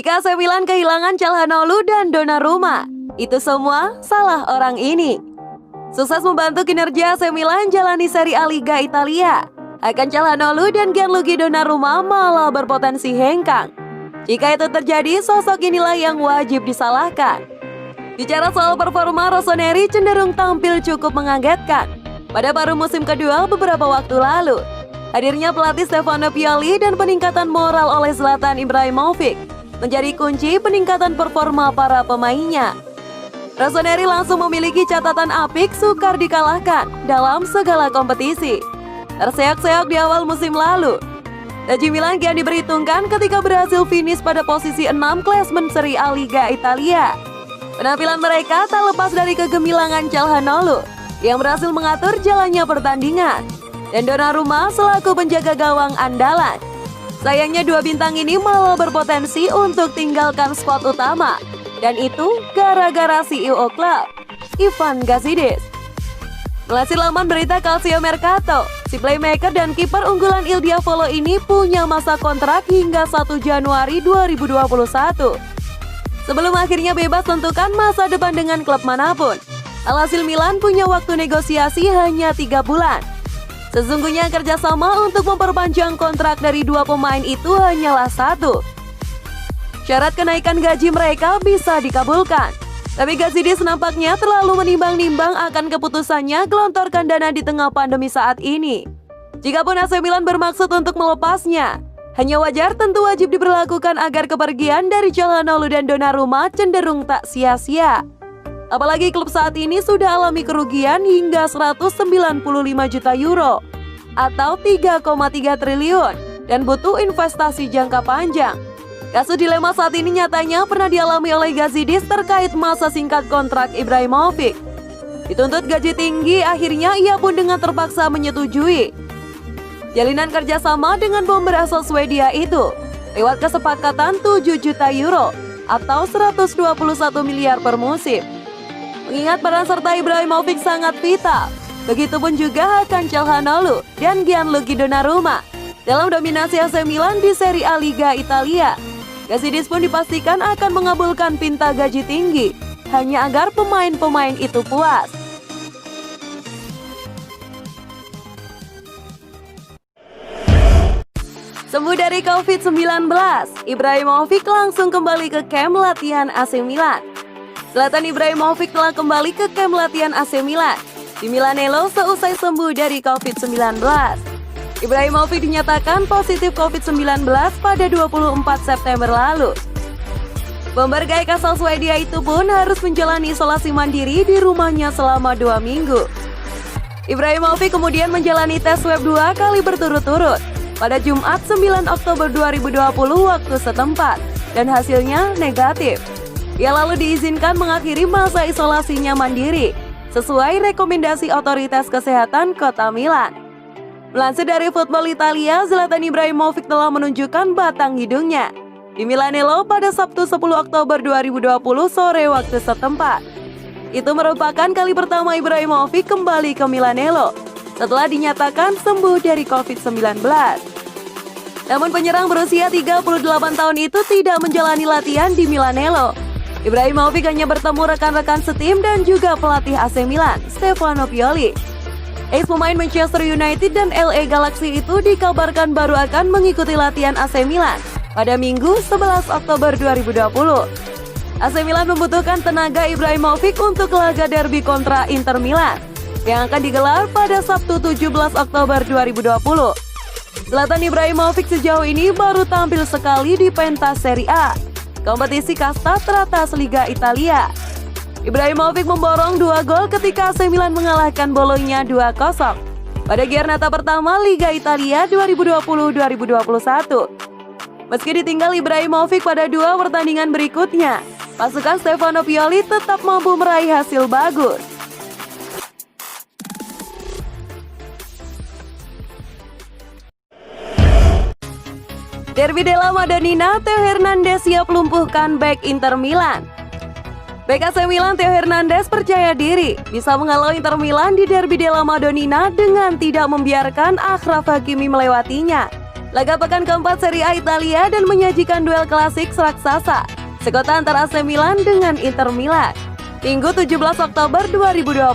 Jika AC Milan kehilangan Calhanoglu dan Donnarumma, itu semua salah orang ini. Sukses membantu kinerja AC Milan jalani Serie A Liga Italia, akan Calhanoglu dan Gianluigi Donnarumma malah berpotensi hengkang. Jika itu terjadi, sosok inilah yang wajib disalahkan. Bicara soal performa, Rossoneri cenderung tampil cukup mengagetkan pada paruh musim kedua beberapa waktu lalu. Hadirnya pelatih Stefano Pioli dan peningkatan moral oleh Zlatan Ibrahimovic menjadi kunci peningkatan performa para pemainnya. Rossoneri langsung memiliki catatan apik sukar dikalahkan dalam segala kompetisi. Terseok-seok di awal musim lalu, AC Milan kian diperhitungkan ketika berhasil finish pada posisi 6 klasemen Serie A Liga Italia. Penampilan mereka tak lepas dari kegemilangan Calhanoglu yang berhasil mengatur jalannya pertandingan, dan Donnarumma selaku penjaga gawang andalan. Sayangnya dua bintang ini malah berpotensi untuk tinggalkan skuad utama, dan itu gara-gara CEO klub, Ivan Gazidis. Melansir laman berita Calcio Mercato, si playmaker dan kiper unggulan Il Diavolo ini punya masa kontrak hingga 1 Januari 2021. Sebelum akhirnya bebas tentukan masa depan dengan klub manapun. Alhasil Milan punya waktu negosiasi hanya 3 bulan. Sesungguhnya kerjasama untuk memperpanjang kontrak dari dua pemain itu hanyalah satu. Syarat kenaikan gaji mereka bisa dikabulkan. Tapi Gazidis nampaknya terlalu menimbang-nimbang akan keputusannya gelontorkan dana di tengah pandemi saat ini. Jikapun AC Milan bermaksud untuk melepasnya, hanya wajar tentu wajib diberlakukan agar kepergian dari Calhanoglu dan Donnarumma cenderung tak sia-sia. Apalagi klub saat ini sudah alami kerugian hingga 195 juta euro atau 3,3 triliun dan butuh investasi jangka panjang. Kasus dilema saat ini nyatanya pernah dialami oleh Gazidis terkait masa singkat kontrak Ibrahimovic. Dituntut gaji tinggi, akhirnya ia pun dengan terpaksa menyetujui jalinan kerjasama dengan bomber asal Swedia itu lewat kesepakatan 7 juta euro atau 121 miliar per musim. Mengingat peran serta Ibrahimovic sangat vital, begitupun juga akan Calhanoglu dan Gianluigi Donnarumma dalam dominasi AC Milan di Serie A Liga Italia. Gazidis pun dipastikan akan mengabulkan pinta gaji tinggi hanya agar pemain-pemain itu puas. Sembuh dari COVID-19, Ibrahimovic langsung kembali ke kamp latihan AC Milan. Zlatan Ibrahimovic telah kembali ke kamp latihan AC Milan di Milanello seusai sembuh dari COVID-19. Ibrahimovic dinyatakan positif COVID-19 pada 24 September lalu. Bomber gaek asal Swedia itu pun harus menjalani isolasi mandiri di rumahnya selama 2 minggu. Ibrahimovic kemudian menjalani tes swab 2 kali berturut-turut pada Jumat 9 Oktober 2020 waktu setempat dan hasilnya negatif. Ia lalu diizinkan mengakhiri masa isolasinya mandiri sesuai rekomendasi otoritas kesehatan kota Milan. Melansir dari Football Italia, Zlatan Ibrahimovic telah menunjukkan batang hidungnya di Milanello pada Sabtu 10 Oktober 2020 sore waktu setempat. Itu merupakan kali pertama Ibrahimovic kembali ke Milanello setelah dinyatakan sembuh dari COVID-19. Namun penyerang berusia 38 tahun itu tidak menjalani latihan di Milanello. Ibrahimovic hanya bertemu rekan-rekan setim dan juga pelatih AC Milan, Stefano Pioli. Ex-pemain Manchester United dan LA Galaxy itu dikabarkan baru akan mengikuti latihan AC Milan pada Minggu 11 Oktober 2020. AC Milan membutuhkan tenaga Ibrahimovic untuk laga derby kontra Inter Milan yang akan digelar pada Sabtu 17 Oktober 2020. Zlatan Ibrahimovic sejauh ini baru tampil sekali di pentas Serie A, kompetisi kasta teratas Liga Italia. Ibrahimovic memborong 2 gol ketika AC Milan mengalahkan Bologna 2-0 pada giornata pertama Liga Italia 2020-2021. Meski ditinggal Ibrahimovic pada 2 pertandingan berikutnya, pasukan Stefano Pioli tetap mampu meraih hasil bagus. Derby della Madonnina, Theo Hernandez siap lumpuhkan bek Inter Milan. Bek AC Milan Theo Hernandez percaya diri bisa menghalau Inter Milan di Derby della Madonnina dengan tidak membiarkan Achraf Hakimi melewatinya. Laga pekan keempat Serie A Italia dan menyajikan duel klasik raksasa sekota antara AC Milan dengan Inter Milan. Minggu 17 Oktober 2020.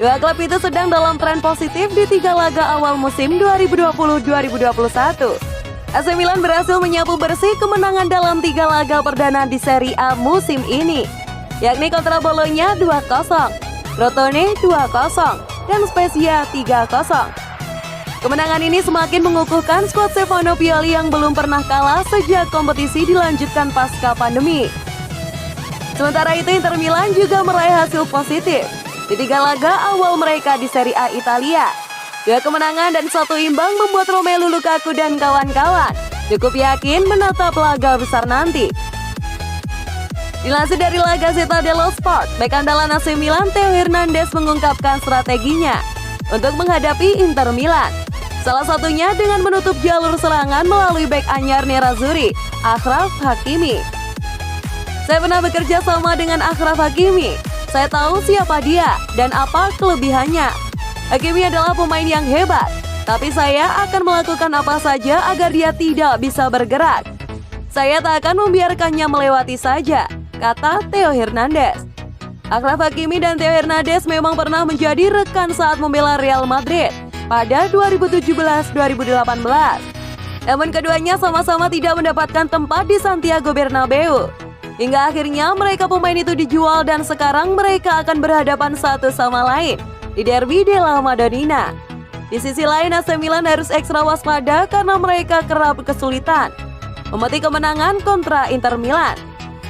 Dua klub itu sedang dalam tren positif di 3 laga awal musim 2020-2021. AC Milan berhasil menyapu bersih kemenangan dalam 3 laga perdana di Serie A musim ini, yakni kontra Bologna 2-0, Crotone 2-0, dan Spezia 3-0. Kemenangan ini semakin mengukuhkan skuad Stefano Pioli yang belum pernah kalah sejak kompetisi dilanjutkan pasca pandemi. Sementara itu Inter Milan juga meraih hasil positif di 3 laga awal mereka di Serie A Italia. 2 kemenangan dan 1 imbang membuat Romelu Lukaku dan kawan-kawan cukup yakin menatap laga besar nanti. Dilansir dari La Gazzetta dello Sport, bek andalan AC Milan Theo Hernandez mengungkapkan strateginya untuk menghadapi Inter Milan. Salah satunya dengan menutup jalur serangan melalui bek anyar Nerazzurri, Achraf Hakimi. Saya pernah bekerja sama dengan Achraf Hakimi. Saya tahu siapa dia dan apa kelebihannya. Hakimi adalah pemain yang hebat, tapi saya akan melakukan apa saja agar dia tidak bisa bergerak. Saya tak akan membiarkannya melewati saja, kata Theo Hernandez. Achraf Hakimi dan Theo Hernandez memang pernah menjadi rekan saat membela Real Madrid pada 2017-2018. Namun keduanya sama-sama tidak mendapatkan tempat di Santiago Bernabeu. Hingga akhirnya mereka pemain itu dijual dan sekarang mereka akan berhadapan satu sama lain di Derby della Madonnina. Di sisi lain AC Milan harus ekstra waspada karena mereka kerap kesulitan memetik kemenangan kontra Inter Milan.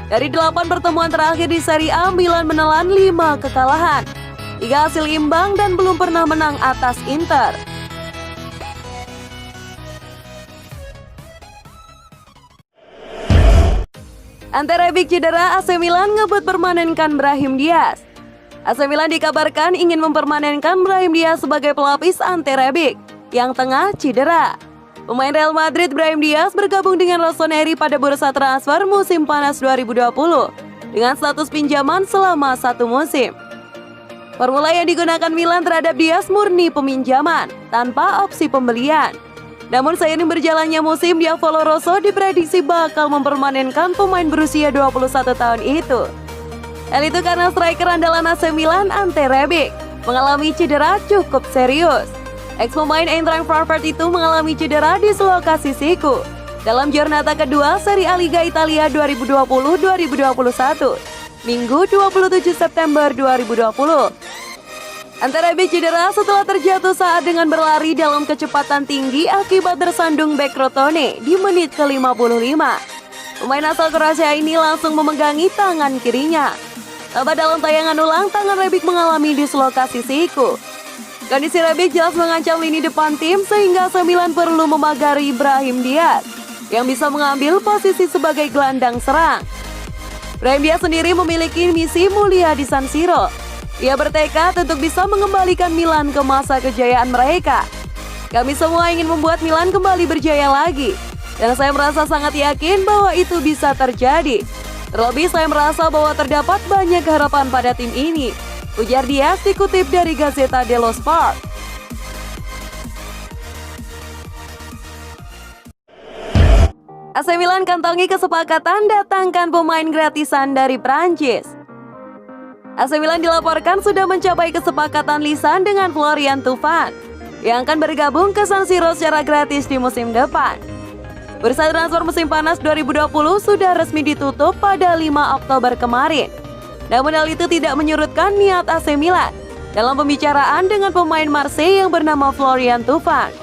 Dari 8 pertemuan terakhir di Serie A, Milan menelan 5 kekalahan, 3 hasil imbang dan belum pernah menang atas Inter. Ante Rebic cedera, AC Milan ngebut permanenkan Brahim Diaz. AC Milan dikabarkan ingin mempermanenkan Brahim Diaz sebagai pelapis Ante Rebic yang tengah cedera. Pemain Real Madrid Brahim Diaz bergabung dengan Rossoneri pada bursa transfer musim panas 2020 dengan status pinjaman selama 1 musim. Formula yang digunakan Milan terhadap Diaz murni peminjaman tanpa opsi pembelian. Namun seiring berjalannya musim, Diavolo Rosso diprediksi bakal mempermanenkan pemain berusia 21 tahun itu. Hal itu karena striker andalan AC Milan Ante Rebic mengalami cedera cukup serius. Ex-pemain Eintracht Frankfurt itu mengalami cedera di selokasi siku dalam giornata kedua Serie A Liga Italia 2020-2021, Minggu 27 September 2020. Ante Rebic cedera setelah terjatuh saat dengan berlari dalam kecepatan tinggi akibat tersandung bek Crotone di menit ke-55. Pemain asal Kroasia ini langsung memegangi tangan kirinya. Tapi dalam tayangan ulang, tangan Rebic mengalami dislokasi siku. Kondisi Rebic jelas mengancam lini depan tim sehingga AC Milan perlu memagari Brahim Diaz yang bisa mengambil posisi sebagai gelandang serang. Brahim Diaz sendiri memiliki misi mulia di San Siro. Ia bertekad untuk bisa mengembalikan Milan ke masa kejayaan mereka. Kami semua ingin membuat Milan kembali berjaya lagi, dan saya merasa sangat yakin bahwa itu bisa terjadi. Terlebih saya merasa bahwa terdapat banyak harapan pada tim ini, ujar Diaz dikutip dari Gazzetta dello Sport. AC Milan kantongi kesepakatan datangkan pemain gratisan dari Prancis. AC Milan dilaporkan sudah mencapai kesepakatan lisan dengan Florian Thauvin yang akan bergabung ke San Siro secara gratis di musim depan. Bursa transfer musim panas 2020 sudah resmi ditutup pada 5 Oktober kemarin. Namun hal itu tidak menyurutkan niat AC Milan dalam pembicaraan dengan pemain Marseille yang bernama Florian Thauvin.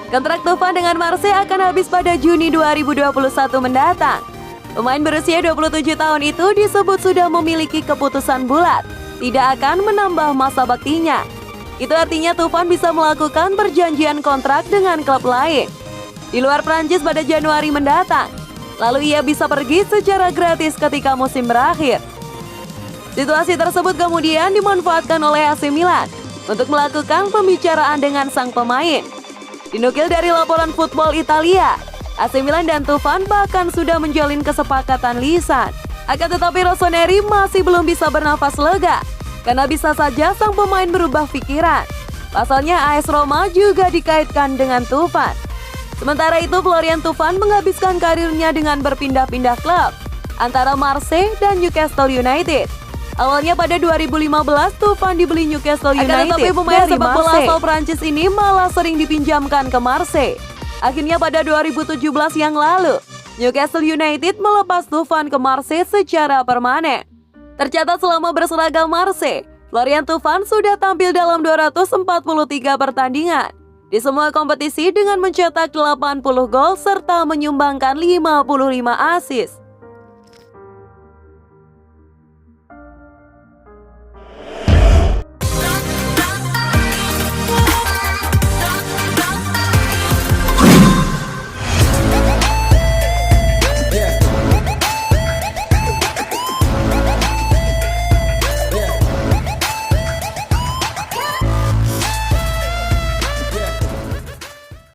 Kontrak Thauvin dengan Marseille akan habis pada Juni 2021 mendatang. Pemain berusia 27 tahun itu disebut sudah memiliki keputusan bulat, tidak akan menambah masa baktinya. Itu artinya Thauvin bisa melakukan perjanjian kontrak dengan klub lain di luar Prancis pada Januari mendatang. Lalu ia bisa pergi secara gratis ketika musim berakhir. Situasi tersebut kemudian dimanfaatkan oleh AC Milan untuk melakukan pembicaraan dengan sang pemain. Dinukil dari laporan Football Italia, AC Milan dan Thauvin bahkan sudah menjalin kesepakatan lisan. Akan tetapi Rossoneri masih belum bisa bernafas lega karena bisa saja sang pemain berubah pikiran. Pasalnya AS Roma juga dikaitkan dengan Tufan. Sementara itu Florian Tufan menghabiskan karirnya dengan berpindah-pindah klub antara Marseille dan Newcastle United. Awalnya pada 2015 Tufan dibeli Newcastle United, tapi pemain sepak bola asal Prancis ini malah sering dipinjamkan ke Marseille. Akhirnya pada 2017 yang lalu, Newcastle United melepas Tufan ke Marseille secara permanen. Tercatat selama berseragam Marseille, Florian Tufan sudah tampil dalam 243 pertandingan di semua kompetisi dengan mencetak 80 gol serta menyumbangkan 55 assist.